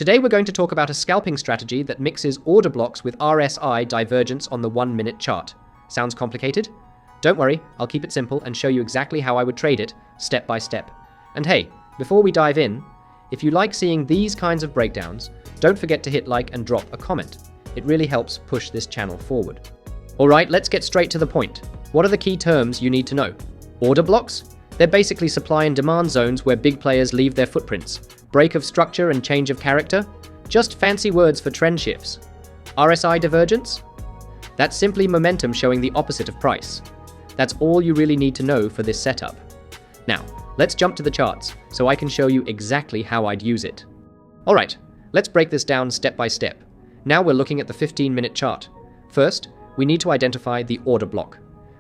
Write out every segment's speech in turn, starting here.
Today we're going to talk about a scalping strategy that mixes order blocks with RSI divergence on the 1-minute chart. Sounds complicated? Don't worry, I'll keep it simple and show you exactly how I would trade it, step by step. And hey, before we dive in, if you like seeing these kinds of breakdowns, don't forget to hit like and drop a comment. It really helps push this channel forward. Alright, let's get straight to the point. What are the key terms you need to know? Order blocks? They're basically supply and demand zones where big players leave their footprints. Break of structure and change of character? Just fancy words for trend shifts. RSI divergence? That's simply momentum showing the opposite of price. That's all you really need to know for this setup. Now, let's jump to the charts so I can show you exactly how I'd use it. Alright, let's break this down step by step. Now we're looking at the 15-minute chart. First, we need to identify the order block.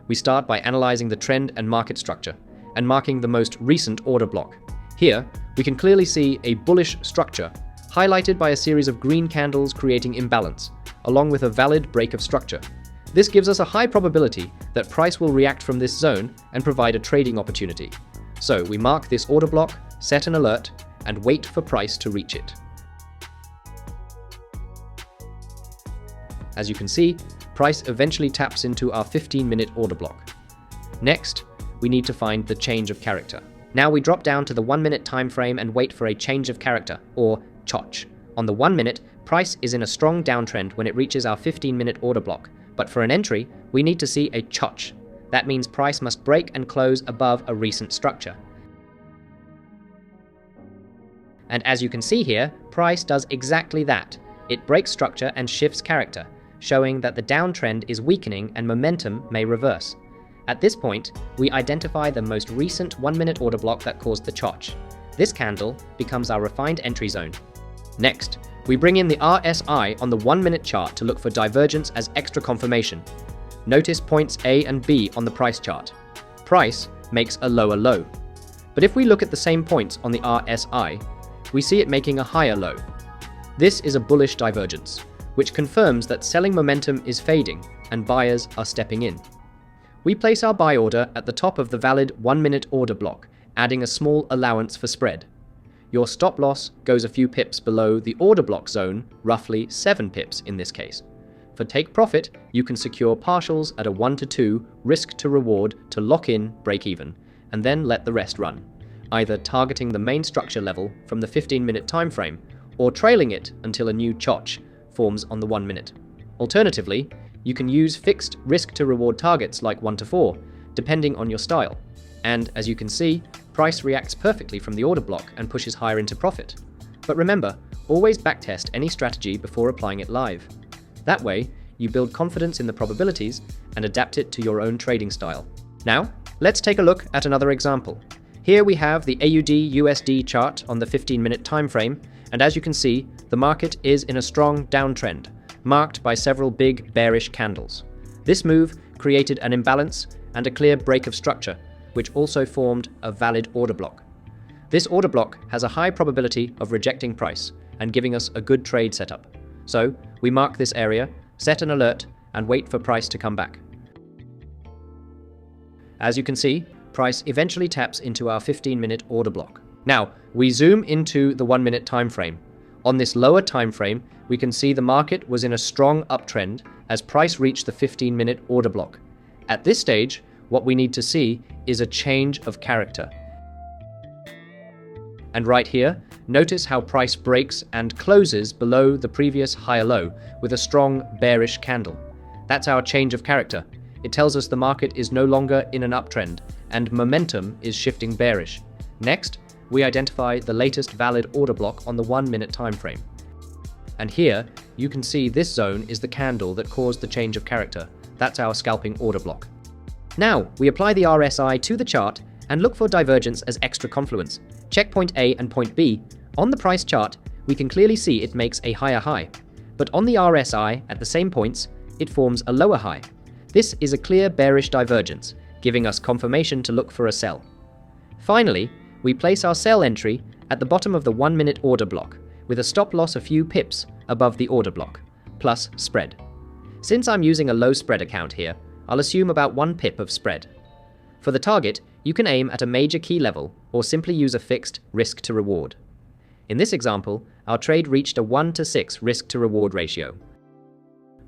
We start by analyzing the trend and market structure and marking the most recent order block. Here, we can clearly see a bullish structure, highlighted by a series of green candles creating imbalance, along with a valid break of structure. This gives us a high probability that price will react from this zone and provide a trading opportunity. So we mark this order block, set an alert, and wait for price to reach it. As you can see, price eventually taps into our 15-minute order block. Next, we need to find the change of character. Now we drop down to the 1-minute time frame and wait for a change of character, or Choch. On the 1 minute, price is in a strong downtrend when it reaches our 15-minute order block, but for an entry, we need to see a Choch. That means price must break and close above a recent structure. And as you can see here, price does exactly that. It breaks structure and shifts character, showing that the downtrend is weakening and momentum may reverse. At this point, we identify the most recent 1-minute order block that caused the Choch. This candle becomes our refined entry zone. Next, we bring in the RSI on the 1-minute chart to look for divergence as extra confirmation. Notice points A and B on the price chart. Price makes a lower low. But if we look at the same points on the RSI, we see it making a higher low. This is a bullish divergence, which confirms that selling momentum is fading and buyers are stepping in. We place our buy order at the top of the valid 1-minute order block, adding a small allowance for spread. Your stop loss goes a few pips below the order block zone, roughly 7 pips in this case. For take profit, you can secure partials at a 1 to 2 risk to reward to lock in break even, and then let the rest run, either targeting the main structure level from the 15-minute time frame or trailing it until a new Choch forms on the 1 minute. Alternatively, you can use fixed risk to reward targets like 1 to 4, depending on your style. And as you can see, price reacts perfectly from the order block and pushes higher into profit. But remember, always backtest any strategy before applying it live. That way, you build confidence in the probabilities and adapt it to your own trading style. Now, let's take a look at another example. Here we have the AUDUSD chart on the 15-minute time frame, and as you can see, the market is in a strong downtrend, marked by several big bearish candles. This move created an imbalance and a clear break of structure, which also formed a valid order block. This order block has a high probability of rejecting price and giving us a good trade setup. So we mark this area, set an alert, and wait for price to come back. As you can see, price eventually taps into our 15-minute order block. Now, we zoom into the 1-minute time frame. On this lower time frame, we can see the market was in a strong uptrend as price reached the 15-minute order block. At this stage, what we need to see is a change of character. And right here, notice how price breaks and closes below the previous higher low with a strong bearish candle. That's our change of character. It tells us the market is no longer in an uptrend and momentum is shifting bearish. Next, we identify the latest valid order block on the 1-minute time frame. And here, you can see this zone is the candle that caused the change of character. That's our scalping order block. Now, we apply the RSI to the chart and look for divergence as extra confluence. Check point A and point B. On the price chart, we can clearly see it makes a higher high. But on the RSI, at the same points, it forms a lower high. This is a clear bearish divergence, giving us confirmation to look for a sell. Finally, we place our sell entry at the bottom of the 1-minute order block, with a stop loss a few pips above the order block, plus spread. Since I'm using a low spread account here, I'll assume about 1 pip of spread. For the target, you can aim at a major key level or simply use a fixed risk to reward. In this example, our trade reached a 1-to-6 risk-to-reward ratio,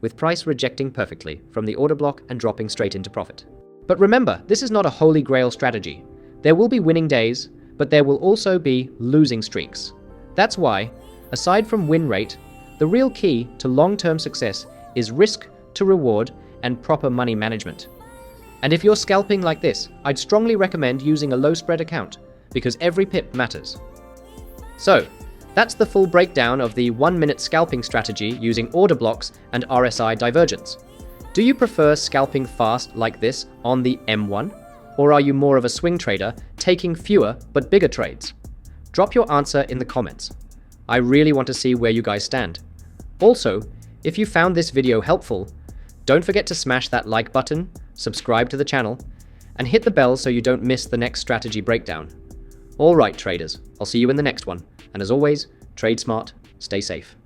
with price rejecting perfectly from the order block and dropping straight into profit. But remember, this is not a holy grail strategy. There will be winning days, but there will also be losing streaks. That's why, aside from win rate, the real key to long-term success is risk to reward and proper money management. And if you're scalping like this, I'd strongly recommend using a low spread account, because every pip matters. So, that's the full breakdown of the 1-minute scalping strategy using order blocks and RSI divergence. Do you prefer scalping fast like this on the M1? Or are you more of a swing trader taking fewer but bigger trades? Drop your answer in the comments. I really want to see where you guys stand. Also, if you found this video helpful, don't forget to smash that like button, subscribe to the channel, and hit the bell so you don't miss the next strategy breakdown. Alright traders, I'll see you in the next one, and as always, trade smart, stay safe.